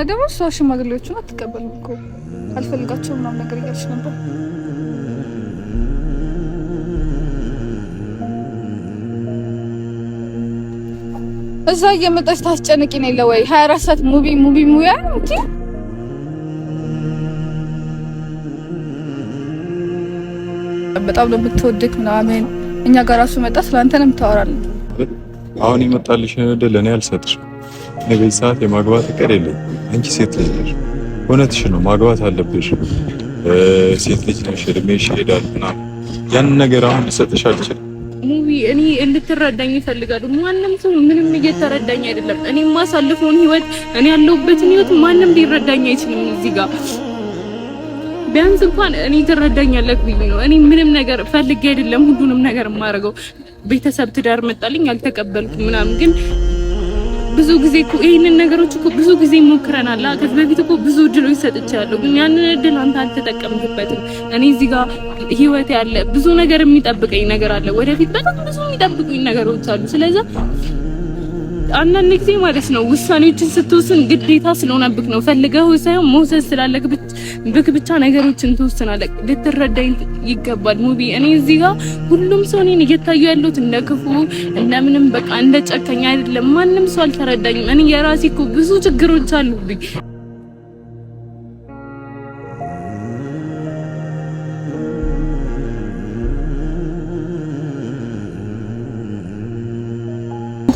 ደግሞ እሷ ሽማግሌዎቹን አትቀበልም እኮ አልፈልጋቸውም ምናምን ነገር እያልሽ ነበር። እዛ እየመጣች ታስጨንቂ ነው የለ ወይ 24 ሰዓት ሙቪ ሙያ እንዴ? በጣም ነው የምትወድቅ ምናምን እኛ ጋር ራሱ መጣ ስለአንተንም ታወራለህ። አሁን ይመጣልሽን እድል እኔ አልሰጥሽም። እኔ በዚህ ሰዓት የማግባት እቅድ የለኝም። አንቺ ሴት ልጅ ነሽ፣ እውነትሽ ነው፣ ማግባት አለብሽ። ሴት ልጅ ነሽ፣ እድሜሽ ይሄዳል ምናምን ያንን ነገር አሁን ልሰጥሽ አልችልም። ሙቪ እኔ እንድትረዳኝ ይፈልጋሉ። ማንም ሰው ምንም እየተረዳኝ አይደለም። እኔ የማሳልፈውን ህይወት እኔ ያለሁበትን ህይወት ማንም ሊረዳኝ አይችልም። እዚህ ጋር ቢያንስ እንኳን እኔ ትረዳኛለህ ብዬ ነው። እኔ ምንም ነገር ፈልጌ አይደለም ሁሉንም ነገር የማደርገው። ቤተሰብ ትዳር መጣልኝ አልተቀበልኩም ምናምን፣ ግን ብዙ ጊዜ እኮ ይሄንን ነገሮች እኮ ብዙ ጊዜ ሞክረናል። ከዚህ በፊት እኮ ብዙ እድሎች ሰጥቻለሁ፣ ግን ያንን እድል አንተ አልተጠቀምክበትም። እኔ እዚህ ጋር ህይወት ያለ ብዙ ነገር የሚጠብቀኝ ነገር አለ። ወደፊት በጣም ብዙ የሚጠብቁኝ ነገሮች አሉ። ስለዚህ አንዳንድ ጊዜ ማለት ነው ውሳኔዎችን ስትወስን ግዴታ ስለሆነብክ ነው፣ ፈልገው ሳይሆን መውሰድ ስላለክ ብቻ ነገሮችን ትወስናለህ። ልትረዳኝ ይገባል ሙቪ። እኔ እዚህ ጋር ሁሉም ሰው እኔን እየታዩ ያሉት እንደ ክፉ እንደምንም በቃ እንደ ጨካኝ አይደለም። ማንም ሰው አልተረዳኝም። እኔ የራሴ እኮ ብዙ ችግሮች አሉብኝ።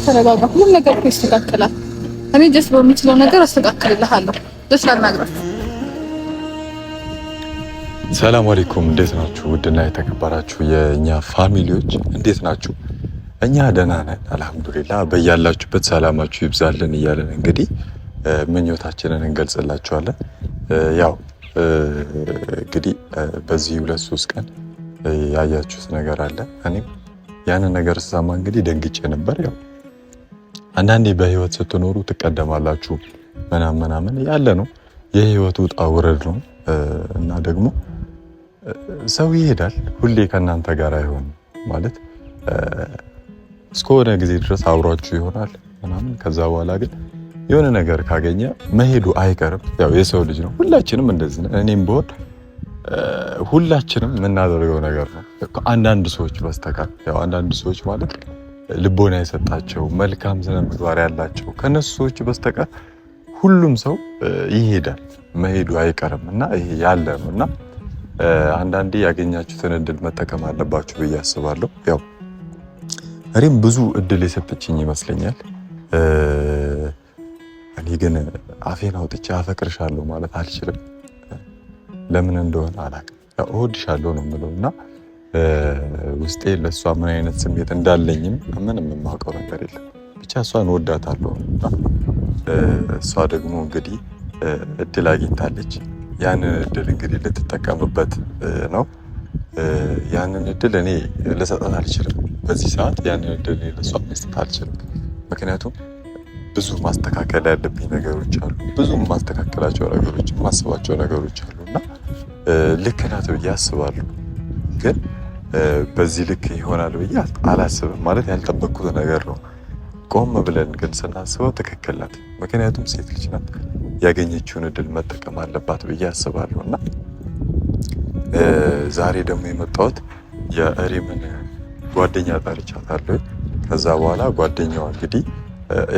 ተረጋጋ። ሁሉም ነገር እኮ ይስተካከላል። እኔ ጀስት በምችለው ነገር አስተካክልልሃለሁ። ደስ ላናግራት። ሰላም አለይኩም፣ እንዴት ናችሁ? ውድና የተከበራችሁ የኛ ፋሚሊዎች እንዴት ናችሁ? እኛ ደህና ነን አልሐምዱሊላህ። በያላችሁበት ሰላማችሁ ይብዛልን እያለን እንግዲህ ምኞታችንን እንገልጽላችኋለን። ያው እንግዲህ በዚህ 2-3 ቀን ያያችሁት ነገር አለ። እኔም ያንን ነገር ስሰማ እንግዲህ ደንግጬ ነበር። ያው አንዳንዴ በህይወት ስትኖሩ ትቀደማላችሁ ምናምን ያለ ነው። የህይወት ውጣ ውረድ ነው እና ደግሞ ሰው ይሄዳል፣ ሁሌ ከእናንተ ጋር አይሆንም ማለት እስከሆነ ጊዜ ድረስ አብሯችሁ ይሆናል ምናምን። ከዛ በኋላ ግን የሆነ ነገር ካገኘ መሄዱ አይቀርም። ያው የሰው ልጅ ነው፣ ሁላችንም እንደዚህ ነው። እኔም ብሆን ሁላችንም የምናደርገው ነገር ነው። አንዳንድ ሰዎች በስተቀር ያው አንዳንድ ሰዎች ማለት ልቦና የሰጣቸው መልካም ስነ ምግባር ያላቸው ከነሱ ሰዎች በስተቀር ሁሉም ሰው ይሄዳል፣ መሄዱ አይቀርም እና ይሄ ያለ ነው እና አንዳንዴ ያገኛችሁትን እድል መጠቀም አለባችሁ ብዬ አስባለሁ። ያው እኔም ብዙ እድል የሰጠችኝ ይመስለኛል። እኔ ግን አፌን አውጥቼ አፈቅርሻለሁ ማለት አልችልም። ለምን እንደሆነ አላውቅም። ያው እወድሻለሁ ነው የምለው እና ውስጤ ለእሷ ምን አይነት ስሜት እንዳለኝም ምንም የማውቀው ነገር የለም። ብቻ እሷን እወዳታለሁ እና እሷ ደግሞ እንግዲህ እድል አግኝታለች። ያንን እድል እንግዲህ ልትጠቀምበት ነው። ያንን እድል እኔ ልሰጣት አልችልም። በዚህ ሰዓት ያንን እድል ለእሷ መስጠት አልችልም። ምክንያቱም ብዙ ማስተካከል ያለብኝ ነገሮች አሉ፣ ብዙ ማስተካከላቸው ነገሮች፣ ማስባቸው ነገሮች አሉ እና ልክ ናት ብዬ አስባለሁ። ግን በዚህ ልክ ይሆናል ብዬ አላስብም። ማለት ያልጠበቅኩት ነገር ነው። ቆም ብለን ግን ስናስበው ትክክል ናት። ምክንያቱም ሴት ልጅ ናት፣ ያገኘችውን እድል መጠቀም አለባት ብዬ አስባለሁ እና ዛሬ ደግሞ የመጣሁት የእሪምን ጓደኛ ጠርቻታለሁ። ከዛ በኋላ ጓደኛዋ እንግዲህ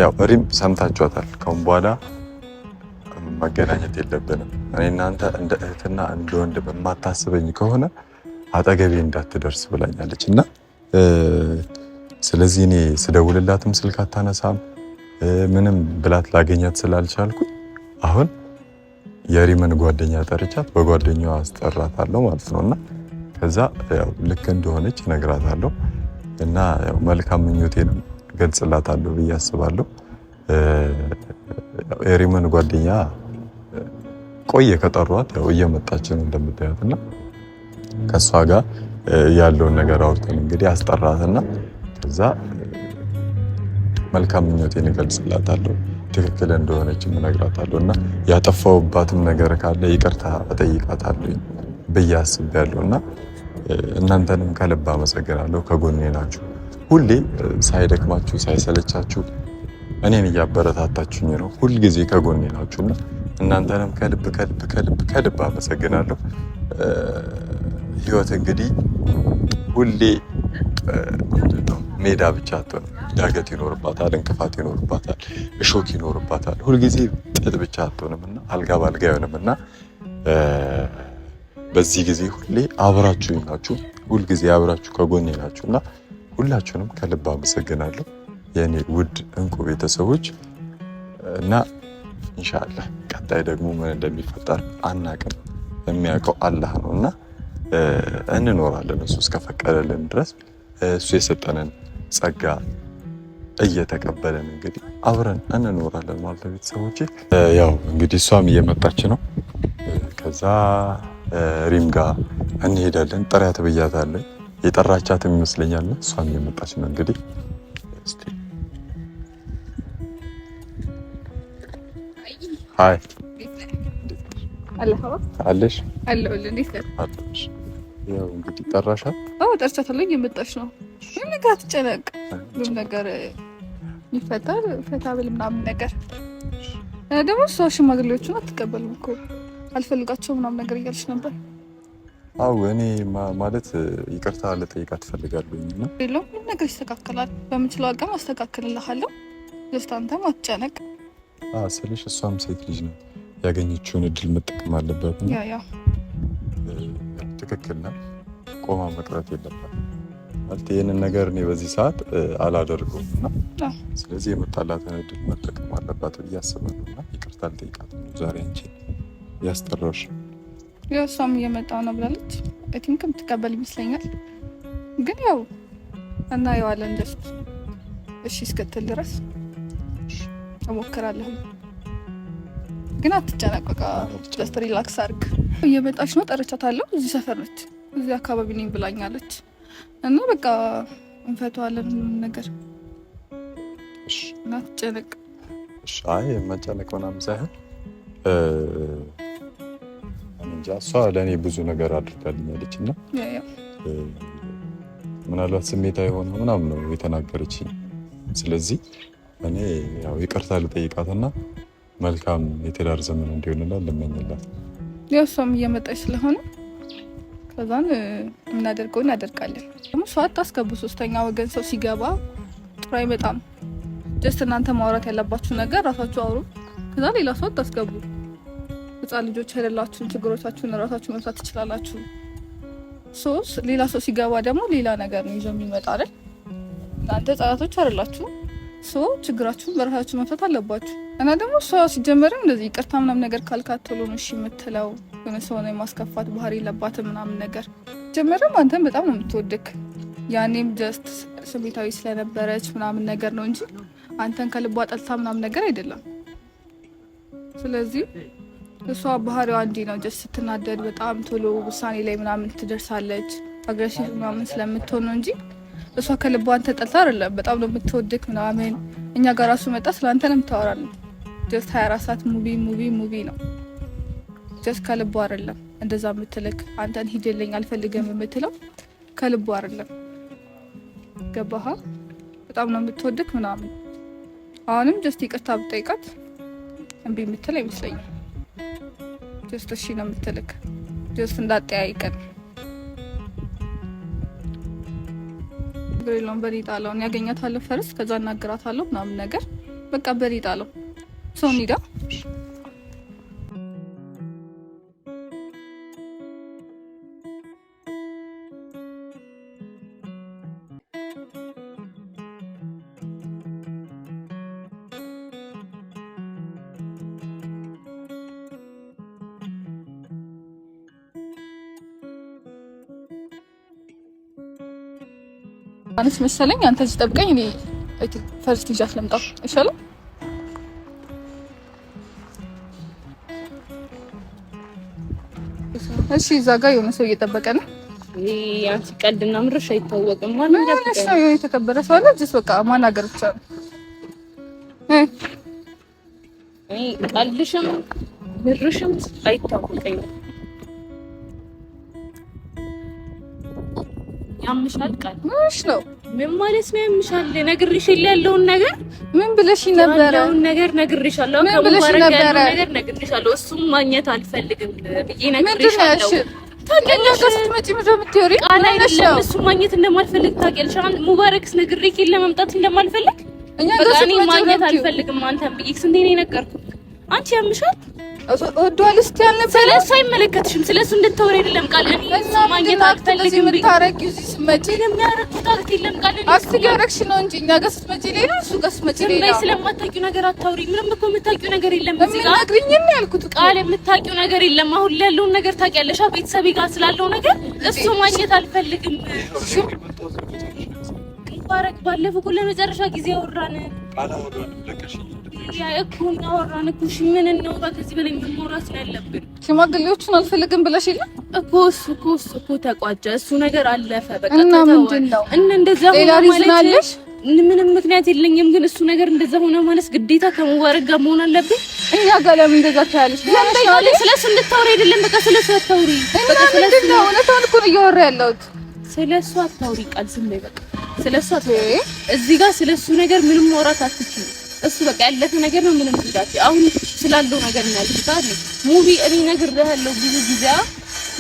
ያው እሪም ሰምታችኋታል። ከአሁን በኋላ መገናኘት የለብንም፣ እኔ እናንተ እንደ እህትና እንደ ወንድም የማታስበኝ ከሆነ አጠገቤ እንዳትደርስ ብላኛለች እና ስለዚህ እኔ ስደውልላትም ስልክ አታነሳም። ምንም ብላት ላገኛት ስላልቻልኩ አሁን የሪምን ጓደኛ ጠርቻት በጓደኛዋ አስጠራታለሁ ማለት ነው እና ከዛ ያው ልክ እንደሆነች እነግራታለሁ እና ያው መልካም ምኞቴንም ገልጽላታለሁ ብዬ አስባለሁ። የሪምን ጓደኛ ቆየ ከጠሯት፣ ያው እየመጣች ነው እንደምታዩት እና ከሷ ጋር ያለውን ነገር አውርተን እንግዲህ አስጠራትና ከዛ መልካም ምኞቴን እገልጽላታለሁ፣ ትክክል እንደሆነችም እነግራታለሁ እና ያጠፋውባትም ነገር ካለ ይቅርታ እጠይቃታለሁ ብዬ አስቤያለሁ እና እናንተንም ከልብ አመሰግናለሁ። ከጎኔ ናችሁ፣ ሁሌ ሳይደክማችሁ ሳይሰለቻችሁ እኔን እያበረታታችሁኝ ነው። ሁልጊዜ ከጎኔ ናችሁና እናንተንም ከልብ ከልብ ከልብ ከልብ አመሰግናለሁ። ህይወት እንግዲህ ሁሌ ሜዳ ብቻ አትሆንም። ዳገት ይኖርባታል፣ እንቅፋት ይኖርባታል፣ እሾክ ይኖርባታል። ሁልጊዜ ጥጥ ብቻ አትሆንም እና አልጋ ባልጋ አይሆንም እና በዚህ ጊዜ ሁሌ አብራችሁ ናችሁ። ሁልጊዜ አብራችሁ ከጎኔ ናችሁ እና ሁላችሁንም ከልብ አመሰግናለሁ የኔ ውድ እንቁ ቤተሰቦች እና ኢንሻአላህ ቀጣይ ደግሞ ምን እንደሚፈጠር አናቅም። የሚያውቀው አላህ ነው እና እንኖራለን እሱ እስከፈቀደልን ድረስ እሱ የሰጠንን ጸጋ እየተቀበለን እንግዲህ አብረን እንኖራለን ማለት ነው። ቤተሰቦቼ ያው እንግዲህ እሷም እየመጣች ነው። ከዛ ሪም ጋር እንሄዳለን። ጥሪያት ብያታለሁ። የጠራቻትም ይመስለኛል። እሷም እየመጣች ነው እንግዲህ እስቲ ሃይ አለሽ አለሽ። ያው እንግዲህ ጠራሻት? አዎ ጠርቻታለሁ። እየመጣች ነው። ምንም ነገር አትጨነቅ። ምንም ነገር ይፈታል። ፈታ ብል ምናምን ነገር ደግሞ እሷ ሽማግሌዎቹን አትቀበልም እኮ አልፈልጋቸውም ምናምን ነገር እያለች ነበር። አዎ እኔ ማለት ይቅርታ ልጠይቃት እፈልጋለሁኝ እና ምንም ነገር ይስተካከላል። በምችለው አቅም አስተካክልልሃለሁ። ጀስት አንተም አትጨነቅ። ስልሽ እሷም ሴት ልጅ ነው፣ ያገኘችውን እድል መጠቀም አለበት። ያ ትክክል ነው። ቆማ መቅረት የለባት ማለት ይህንን ነገር እኔ በዚህ ሰዓት አላደርገውም እና ስለዚህ የመጣላትን እድል መጠቀም አለባት ብዬ አስባለሁ እና ይቅርታ ልጠይቃት ነው ዛሬ አንቺ ያስጠራሽ። ያው እሷም እየመጣ ነው ብላለች። አይ ቲንክ የምትቀበል ይመስለኛል። ግን ያው እናየዋለን። ጀስት እሺ እስክትል ድረስ እሞክራለሁ። ግን አትጨነቅ፣ በቃ ጀስት ሪላክስ አድርግ። እየመጣች ነው፣ ጠርቻታለሁ። እዚህ ሰፈር ነች፣ እዚህ አካባቢ ነኝ ብላኛለች እና በቃ እንፈተዋለን ነገር። እሺ እና አትጨነቅ። እሺ አይ መጨነቅ ምናምን ሳይሆን እንጃ እሷ ለእኔ ብዙ ነገር አድርጋልኛለች እና ምናልባት ስሜታዊ የሆነ ምናምን ነው የተናገረችኝ። ስለዚህ እኔ ያው ይቅርታ ልጠይቃትና መልካም የትዳር ዘመን እንዲሆንላት ልመኝላት። ያው እሷም እየመጣች ስለሆነ ከዛን የምናደርገው እናደርጋለን። ደግሞ ሰው አታስገቡ። ሶስተኛ ወገን ሰው ሲገባ ጥሩ አይመጣም። ጀስት እናንተ ማውራት ያለባችሁ ነገር ራሳችሁ አውሩ። ከዛ ሌላ ሰው አታስገቡ። ህፃን ልጆች አይደላችሁም። ችግሮቻችሁን ራሳችሁ መፍታት ትችላላችሁ። ሌላ ሰው ሲገባ ደግሞ ሌላ ነገር ነው ይዞ የሚመጣ አይደል? እናንተ ህፃናቶች አይደላችሁ። ችግራችሁን በራሳችሁ መፍታት አለባችሁ። እና ደግሞ እሷ ሲጀመርም እንደዚህ ይቅርታ ምናምን ነገር ካልካት ቶሎ ነው እሺ የምትለው። የሆነ ሰው ነው የማስከፋት ባህሪ የለባትም ምናምን ነገር። ጀመረም አንተን በጣም ነው የምትወድክ። ያኔም ጀስት ስሜታዊ ስለነበረች ምናምን ነገር ነው እንጂ አንተን ከልቧ ጠልታ ምናምን ነገር አይደለም። ስለዚህ እሷ ባህሪዋ እንዲህ ነው። ጀስት ስትናደድ በጣም ቶሎ ውሳኔ ላይ ምናምን ትደርሳለች። አግሬሲቭ ምናምን ስለምትሆን ነው እንጂ እሷ ከልቧ አንተ ጠልታ አይደለም። በጣም ነው የምትወድክ ምናምን። እኛ ጋር ራሱ መጣ ስለአንተ ነው የምታወራለን። ጀስት 24 ሰዓት ሙቪ ነው። ጀስት ከልቧ አይደለም እንደዛ የምትልክ። አንተን ሂድልኝ አልፈልግም የምትለው ከልቧ አይደለም። ገባህ? በጣም ነው የምትወድክ ምናምን። አሁንም ጀስት ይቅርታ ብጠይቃት እምቢ የምትል አይመስለኝም። ጀስት እሺ ነው የምትልክ። ጀስት እንዳጠያይቀን ግሬሎን በሪጣለውን ያገኛታለሁ ፈርስት፣ ከዛ እናግራታለሁ ምናምን ነገር በቃ በሪጣለው ሰው ኒዳ አንስ መሰለኝ። አንተ እዚህ ጠብቀኝ፣ እኔ ፈርስት ይዣት ልምጣ ይሻላል። እሺ እዛ ጋር የሆነ ሰው እየጠበቀ ነው። አንቺ ቀልድና ምርሽ አይታወቅም። ማን ነው የተከበረ ሰው አለ። ጅስ በቃ ማናገር ብቻ ነው። ቀልድሽም ምርሽም አይታወቅም። ያምሻል ቃል እሺ ነው ምን ማለት ነው ያምሻል? ነግሬሻለሁ ያለውን ነገር ምን ብለሽ ነበር? ያለውን ነገር ነግሬሻለሁ። ከሙባረክ ያለውን ነገር ነግሬሻለሁ። እሱም ማግኘት አልፈልግም ብዬ ነግሬሻለሁ። ታውቂያለሽ ስትመጪ ምንድነው የምትወሪ? ቃል አይደለም እሱም ማግኘት እንደማልፈልግ ታውቂያለሽ። ነግሬሽ ለመምጣት እንደማልፈልግ እኔ ማግኘት አልፈልግም አንተም ብዬሽ ስንቴ ነው የነገርኩት? አንቺ ያምሻል? ወዷልስ ያልነበረ ስለሱ አይመለከትሽም። ስለሱ እንድታወሪ አይደለም ቃል እኔ ማግኘት አልፈልግም ብታረጊው እዚህ ስትመጪ የሚያረግጥ አክት የለም ቃል እኔ አስገረክሽ ነው እንጂ እኛ ጋር ስትመጪ ሌላ እሱ ጋር ስትመጪ ሌላ ላይ ስለማታውቂው ነገር አታውሪ። ምንም እኮ የምታውቂው ነገር የለም እዚህ ጋር ነግሪኝ ነው ያልኩት ቃል የምታውቂው ነገር የለም። አሁን ያለውን ነገር ታውቂያለሽ። ቤተሰቤ ጋር ስላለው ነገር እሱ ማግኘት አልፈልግም። ሙባረክ ባለፈው እኮ ለመጨረሻ ጊዜ አወራን ቃል አወራን ለቀሽ ያ እኮ አወራን እኮ እሺ ምን እናውራ ከዚህ በላይ ምን ማውራት ስላለብን ሽማግሌዎቹን አልፈልግም ብለሽ የለ እኮ እሱ ተቋጨ። እሱ ነገር አለፈ በቃ እና ምንድነው እና እንደዛ ሌላ ሪዝን አለሽ? ምንም ምክንያት የለኝም። ግን እሱ ነገር እንደዛ ሆነ ማለት ግዴታ ከሙባረክ ጋር መሆን አለብኝ። እኛ ጋር ለምን እንደዛ ታያለሽ? ስለሱ እንድታወሪ አይደለም በቃ ስለሱ አታውሪ። በቃ ስለሱ ነው እውነታውን እኮ ነው እያወራ ያለሁት። ስለሱ አታውሪ ቃል ዝም በይ በቃ ስለሱ አታውሪ። እዚህ ጋር ስለሱ ነገር ምንም ማውራት አትችይም። እሱ በቃ ያለፈ ነገር ነው። ምንም ትዳት አሁን ስላለው ነገር ነው ያልኩት። ሙቪ እኔ ነግሬሃለሁ ብዙ ጊዜ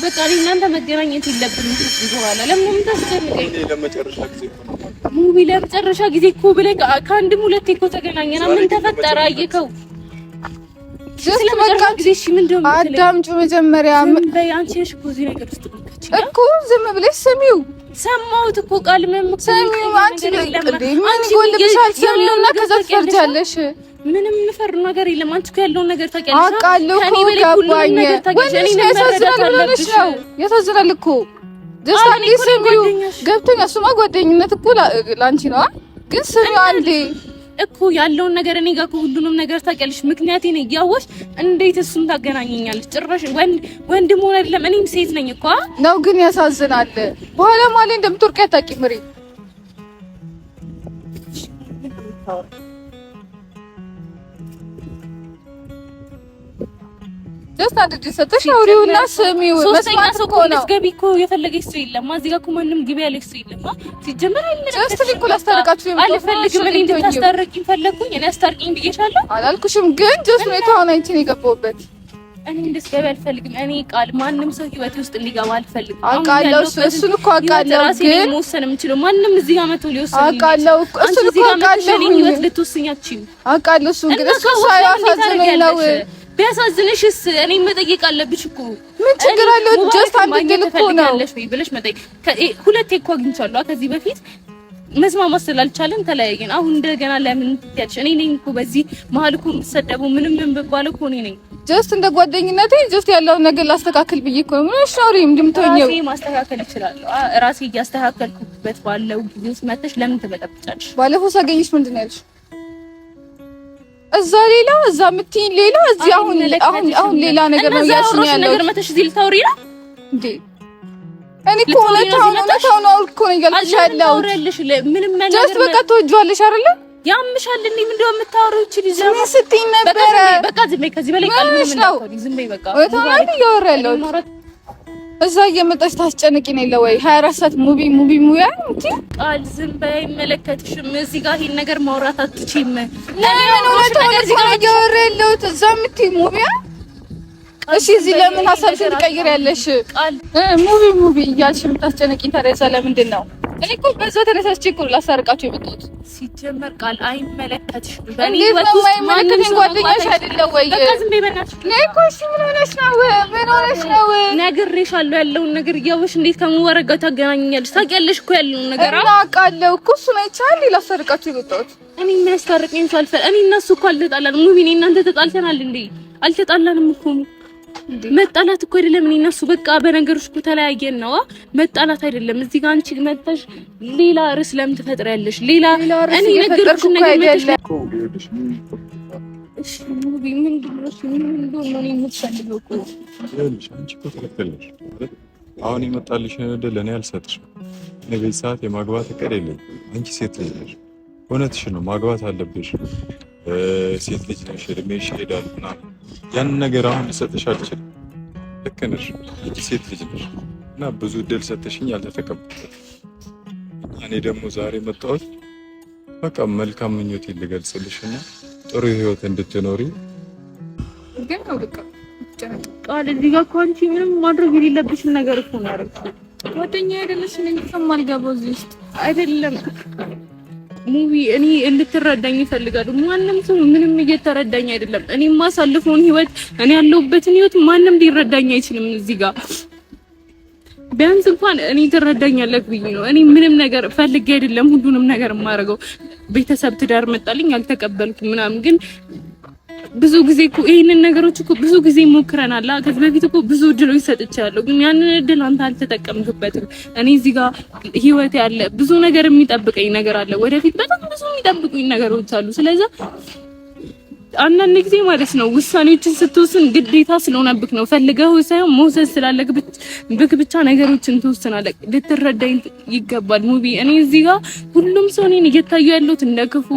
በቃ እኔ እናንተ መገናኘት የለብንም ከዚህ በኋላ ለምን ታስጨንቀኝ? ለመጨረሻ ጊዜ ሙቪ ለመጨረሻ ጊዜ እኮ ብለህ ከአንድም ሁለቴ እኮ ተገናኘና ምን ተፈጠረ? አየከው ስለመጨረሻ ጊዜ እሺ ምንድነው አዳምጪ መጀመሪያ አንቺ ነሽ እኮ እዚህ ነገር ውስጥ እኮ ዝም ብለሽ ስሚው። ሰማሁት እኮ ቃል ምን ሰሚው አንቺ ምን ይጎልብሻል? ሰሚውና ከዛ ትፈርጃለሽ። ምንም ፈር ነገር የለም። አንቺ እኮ ያለውን ነገር ታውቂያለሽ። አውቃለሁ እኮ ገባኝ። ወንድሽ ነው ያሳዝናል ብለሽ ነው ያሳዝናል እኮ ደስታ እንዴ ስሚው ገብቶኛል። እሱማ ጓደኝነት እኮ ላንቺ ነው ግን ስሚው አንዴ እኮ ያለውን ነገር እኔ ጋር ሁሉንም ነገር ታውቂያለሽ። ምክንያቴን እያወቅሽ እንዴት እሱን ታገናኘኛለሽ? ጭራሽ ወንድም ሆነ አይደለም እኔም ሴት ነኝ እኮ ነው። ግን ያሳዝናል። በኋላ ማለት እንደምትወርቅ አታውቂም። ምሪ ጀስት አድርጊ ሰጥሽ አውሪውና ስሚው። መስማት እኮ ነው። ገቢ እኮ የፈለገሽ ሰው የለም እዚህ ጋር እኮ ማንም ግቢ ያለሽ ሰው የለም። ሲጀመር ጀስት ሊኩል አስታርቃችሁ አልፈልግም። እኔ እንድታስታርቂኝ ፈለኩኝ። እኔ አስታርቂኝ ብዬሻለሁ አላልኩሽም? ግን ጀስት ሁኔታውን አይቼ ነው የገባሁበት። እኔ እንድትገቢ አልፈልግም። እኔ ቃል ማንም ሰው ህይወቴ ውስጥ እንዲገባ አልፈልግም። አውቃለሁ እሱን እኮ አውቃለሁ። ግን መወሰን የምችለው ማንም እዚህ ጋር መቶ ሊወስን አውቃለሁ። እሱን እኮ አውቃለሁ። እኔ ህይወት ልትወስኛችሁ አውቃለሁ። እሱን ግን እሱ ሳያሳዝነኝ ነው። ቢያሳዝንሽስ እኔ መጠየቅ አለብሽ እኮ ምን ችግር አለው? ጀስት አንድ ልጅ እኮ ነው ብለሽ መጠየቅ። ሁለቴ እኮ አግኝቻለሁ። ከዚህ በፊት መስማማት ስላልቻለን ተለያየን። አሁን እንደገና ለምን ትያለሽ? እኔ ነኝ እኮ በዚህ መሀል እኮ የምትሰደቡ ምንም ብባል እኮ እኔ ነኝ። ጀስት እንደ ጓደኝነቴ ጀስት ያለውን ነገር ላስተካክል ብዬ እኮ ነው። ምን ሻውሪ እንደምትወኘው ራሴ ማስተካከል እችላለሁ። ራሴ እያስተካከልኩበት ባለው ጊዜ ውስጥ መተሽ ለምን ትበጠብጫለሽ? ባለፈው ሳገኝሽ ምንድን ነው ያልሽ? እዛ ሌላ እዛ የምትይኝ ሌላ እዚህ አሁን ሌላ ነገር ነው ያልሽኝ ያለው ነገር መተሽ እዚህ ልታወሪ ነው እንዴ? እኔ እኮ እውነታውን ነው እኮ ነው እያልኩሽ ያለው። ምንም ነገር ጀስት በቃ ትወጂዋለሽ አይደለ? ያምሻል እንዴ? ምንድነው የምታወሪው? እቺ ልጅ ምን ስትይ ነበረ? በቃ ዝም በይ። ከዚህ በላይ ቃል ምንም እንዳትወሪ ዝም በይ። በቃ ወታማን እያወራ ያለው እዛ እየመጣች ታስጨንቂ ነው ለወይ 24 ሰዓት ሙቪ አንቺ ቃል ዝም በይ። አይመለከትሽም። እዚህ ጋር ይሄን ነገር ማውራት አትችይም። ለምን ወታማን እዚህ ጋር እያወራ ያለው እዛ የምትይ ሙቪያ? እሺ እዚህ ለምን ሀሳብሽን ትቀይሪያለሽ? ቃል ሙቪ እያልሽ የምታስጨንቂኝ ታዲያ ለምንድን ነው? እኔ እኮ በዛ ተነሳስቼ እኮ ላሳርቃቸው የመጣሁት። ሲጀመር ቃል አይመለከትሽም። በእኔ ወጥቶ ማንም ጓደኛሽ አይደለም ወይ? በቃ ዝም በይ በእናትሽ። እኮ እሺ ምን ሆነሽ ነው? ነግሬሻለሁ ያለውን ነገር እያወሽ እንዴት ከሙባረክ ጋር ታገናኛለሽ? ታውቂያለሽ እኮ ያለውን ነገር አውቃለሁ እኮ እሱ ነው ይቻል ላሳርቃቸው የመጣሁት። እኔ የሚያስታርቀኝ ሰው አልፈል። እኔ እነሱ እኮ አልተጣላንም። ሙቪ እኔ እናንተ ተጣልተናል እንዴ? አልተጣላንም እኮ መጣላት እኮ አይደለም። እኔ እነሱ በቃ በነገሮች እኮ ተለያየን ነው። መጣላት አይደለም። እዚህ ጋር አንቺ መጣሽ ሌላ ርዕስ ለምን ትፈጥሪያለሽ? ሌላ እኔ ነገርኩሽ ነገር መጥተሽ እሺ ሙቪ ምንድን ነው ነው የምትፈልገው እኮ ይኸውልሽ፣ አንቺ እኮ ትክክለሽ ማለት አሁን የመጣልሽን እድል እኔ አልሰጥሽም። እኔ በዚህ ሰዓት የማግባት እቅድ የለኝም። አንቺ ሴት ልጅ ነሽ፣ እውነትሽን ነው፣ ማግባት አለብሽ። ሴት ልጅ ነሽ፣ እድሜሽ ይሄዳል ምናምን ያን ነገር አሁን ልሰጥሽ አልችልም። ልክ ነሽ፣ አንቺ ሴት ልጅ ነሽ እና ብዙ እድል ሰጥሽኝ አልተጠቀምኩበትም። እኔ እኔ ደግሞ ዛሬ መጣሁት በቃ መልካም ምኞቴን ልገልጽልሽና ጥሩ ህይወት እንድትኖሪ ግን ነው በቃ ቃል እዚህ ጋር እኮ አንቺ ምንም ማድረግ የሌለብሽን ነገር እኮ ነው ያደረግሽው። ጓደኛዬ አይደለሽ ነኝ ከማልገባው እዚህ ውስጥ አይደለም ሙቪ እኔ እንድትረዳኝ እፈልጋለሁ። ማንም ሰው ምንም እየተረዳኝ አይደለም። እኔ የማሳልፈውን ህይወት እኔ ያለሁበትን ህይወት ማንም ሊረዳኝ አይችልም። እዚህ ጋር ቢያንስ እንኳን እኔ ትረዳኛለህ ብዬ ነው። እኔ ምንም ነገር ፈልጌ አይደለም ሁሉንም ነገር የማደርገው። ቤተሰብ ትዳር መጣልኝ አልተቀበልኩም ምናምን ግን ብዙ ጊዜ እኮ ይሄንን ነገሮች እኮ ብዙ ጊዜ ሞክረናል። ከዚህ በፊት እኮ ብዙ እድሎች ሰጥቻለሁ፣ ግን ያንን እድል አንተ አልተጠቀምክበትም። እኔ እዚህ ጋር ህይወት ያለ ብዙ ነገር የሚጠብቀኝ ነገር አለ። ወደፊት በጣም ብዙ የሚጠብቁኝ ነገሮች አሉ። ስለዚህ አንዳንድ ጊዜ ማለት ነው ውሳኔዎችን ስትወስን ግዴታ ስለሆነብክ ነው፣ ፈልገው ሳይሆን መውሰድ ስላለብክ ብቻ ነገሮችን ትወስናለህ። ልትረዳኝ ይገባል ሙቢ። እኔ እዚህ ጋር ሁሉም ሰው እኔን እየታዩ ያለሁት እንደ ክፉ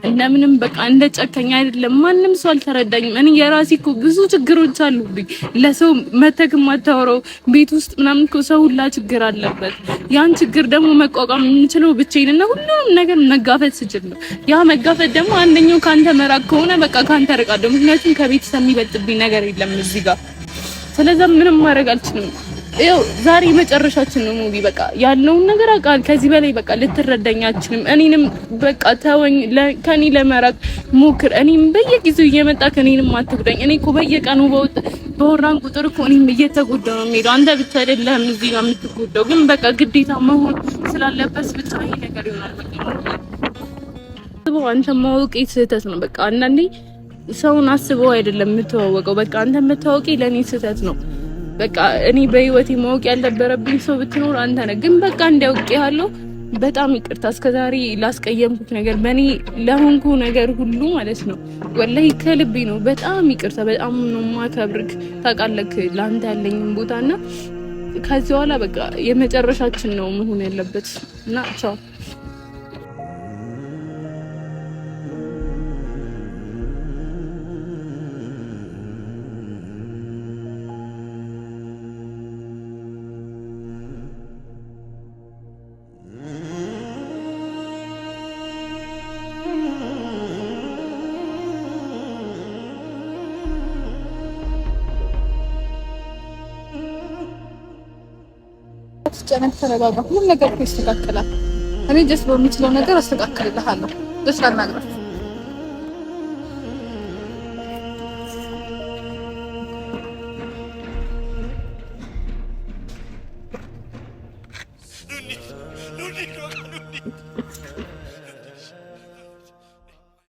እንደምንም በቃ እንደ ጨከኛ አይደለም። ማንም ሰው አልተረዳኝም። እኔ የራሴ እኮ ብዙ ችግሮች አሉብኝ። ለሰው መተክ ማታወራው ቤት ውስጥ ምናምን እኮ ሰው ሁላ ችግር አለበት። ያን ችግር ደግሞ መቋቋም የምችለው ብቻዬንና ሁሉንም ነገር መጋፈጥ ስችል ነው። ያ መጋፈጥ ደግሞ አንደኛው ካንተ መራቅ ከሆነ በቃ ካንተ ርቃለሁ። ምክንያቱም ከቤተሰብ የሚበልጥብኝ ነገር የለም እዚህ ጋር። ስለዚህ ምንም ማድረግ አልችልም። ያው ዛሬ መጨረሻችን ነው ሙቪ። በቃ ያለውን ነገር አውቃል። ከዚህ በላይ በቃ ልትረዳኝ አትችልም። እኔንም በቃ ተወኝ፣ ከኔ ለመራቅ ሞክር። እኔም በየጊዜው እየመጣ ከኔንም አትጉዳኝ። እኔ እኮ በየቀኑ በወራን ቁጥር እኮ እኔም እየተጎዳው ነው የምሄደው። አንተ ብቻ አይደለህም እዚህ ጋር የምትጎዳው፣ ግን በቃ ግዴታ መሆን ስላለበት ብቻ ይሄ ነገር ይሆናል። በቃ አንተ ማወቅ ስህተት ነው። በቃ አንዳንዴ ሰውን አስበው አይደለም የምትዋወቀው። በቃ አንተ የምታወቂ ለኔ ስህተት ነው። በቃ እኔ በህይወቴ ማወቅ ያልነበረብኝ ሰው ብትኖር አንተ ነህ። ግን በቃ እንዲያውቅ ያለው በጣም ይቅርታ እስከዛሬ ላስቀየምኩት ነገር በእኔ ለሆንኩ ነገር ሁሉ ማለት ነው። ወላሂ ከልቤ ነው። በጣም ይቅርታ። በጣም ነው ማከብርክ። ታውቃለህ ለአንተ ያለኝን ቦታና ከዚህ በኋላ በቃ የመጨረሻችን ነው መሆን ያለበት እና ቻው። ጨነቅ ተረጋጋ። ሁሉ ነገር ይስተካከላል። እኔ ጀስት በሚችለው ነገር አስተካክልልሃለሁ። ደስ ላናግራት